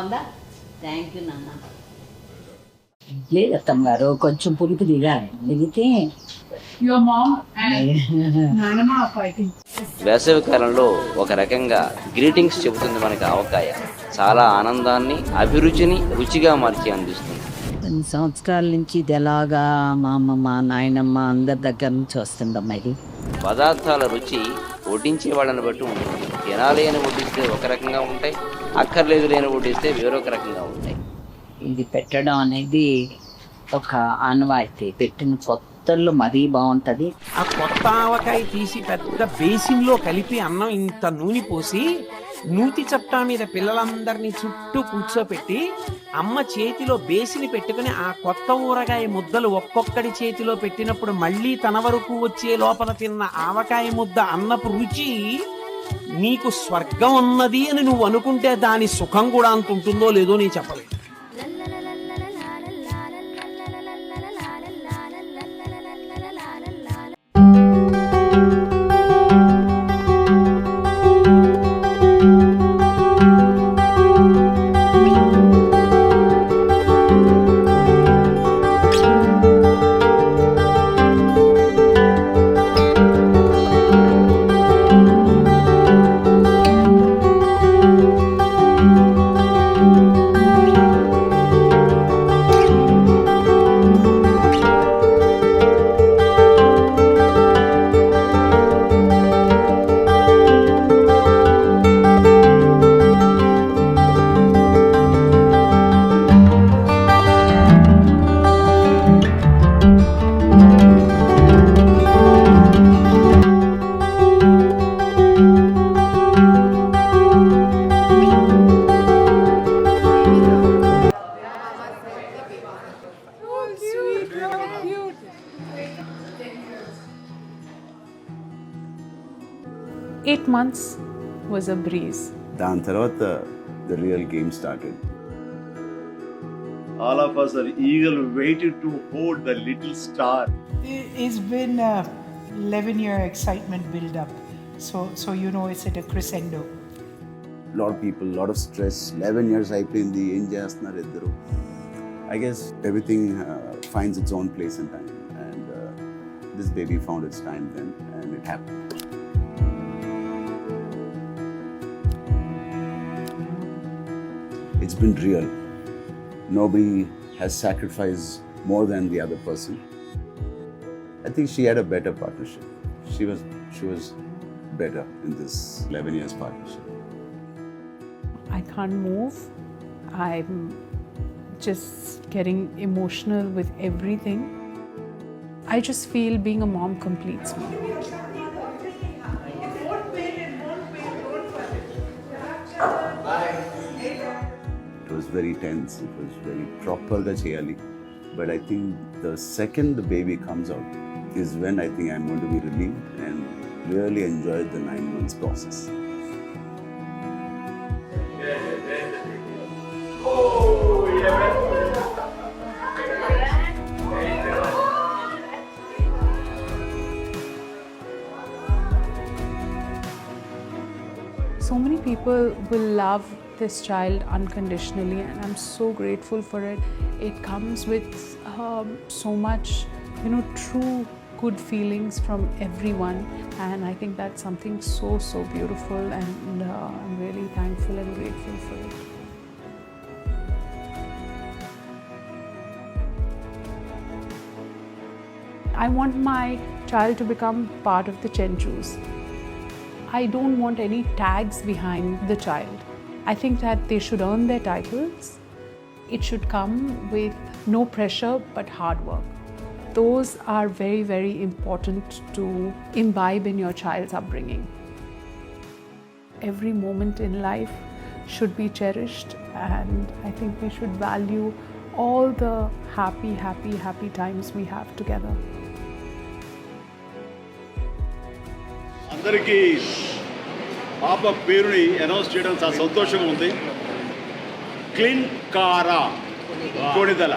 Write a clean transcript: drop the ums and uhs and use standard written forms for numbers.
బాగుందా? Thank you నాన్న. లేదు అత్తమ్మ గారు, కొంచెం పులుపు దిగాలి, దిగితే వేసవి కాలంలో ఒక రకంగా గ్రీటింగ్స్ చెబుతుంది మనకి ఆవకాయ. చాలా ఆనందాన్ని, అభిరుచిని రుచిగా మార్చి అందిస్తుంది. కొన్ని సంవత్సరాల నుంచి ఇది ఎలాగా మా అమ్మమ్మ నాయనమ్మ అందరి దగ్గర నుంచి వస్తుందమ్మా ఇది. పదార్థాల రుచి వడ్డించే వాళ్ళని బట్టి ఉంటుంది. తినాలి అని వడ్డిస్తే ఒక రకంగా ఉంటాయి, అక్కర్లేదు లేని వడ్డిస్తే వేరొక రకంగా ఉంటాయి. ఇది పెట్టడం అనేది ఒక ఆనవాయితీ. పెట్టిన కొత్తల్లో మరీ బాగుంటుంది. ఆ కొత్త ఆవకాయ తీసి పెద్ద బేసిన్లో కలిపి అన్నం ఇంత నూనె పోసి నూతి చట్టా మీద పిల్లలందరినీ చుట్టూ కూర్చోపెట్టి అమ్మ చేతిలో బేసిని పెట్టుకుని ఆ కొత్త ఊరగాయ ముద్దలు ఒక్కొక్కడి చేతిలో పెట్టినప్పుడు మళ్ళీ తన వరకు వచ్చే లోపల తిన్న ఆవకాయ ముద్ద అన్నపు రుచి నీకు స్వర్గం ఉన్నది అని నువ్వు అనుకుంటే దాని సుఖం కూడా అంత ఉంటుందో లేదో నేను చెప్పలేదు. Eight months was a breeze. దాని తర్వాత the real game started. All of us are eagerly waiting to hold the little star. It's been a 11-year excitement build up. So you know it's at a crescendo. Lot of people, lot of stress. 11 years అయిపోయింది, ఏం చేస్తున్నారు ఇద్దరు. I guess everything finds its own place and time, and this baby found its time then, and it happened. It's been real. Nobody has sacrificed more than the other person. I think she had a better partnership. She was better in this 11 years partnership. I can't move. I'm just getting emotional with everything. I just feel being a mom completes me. It was very tense, it was very proper ga cheyali, but I think the second the baby comes out is when I think I'm going to be relieved and really enjoy the 9 months process. So many people will love this child unconditionally, and I'm so grateful for it. It comes with so much, true good feelings from everyone, and I think that's something so beautiful, and I'm really thankful and grateful for it. I want my child to become part of the Chenchus. I don't want any tags behind the child. I think that they should earn their titles. It should come with no pressure but hard work. Those are very important to imbibe in your child's upbringing. Every moment in life should be cherished, and I think we should value all the happy times we have together. అందరికీ పాప పేరుని announce చేయడం చాలా సంతోషంగా ఉంది. క్లిన్కారా కొణిదల.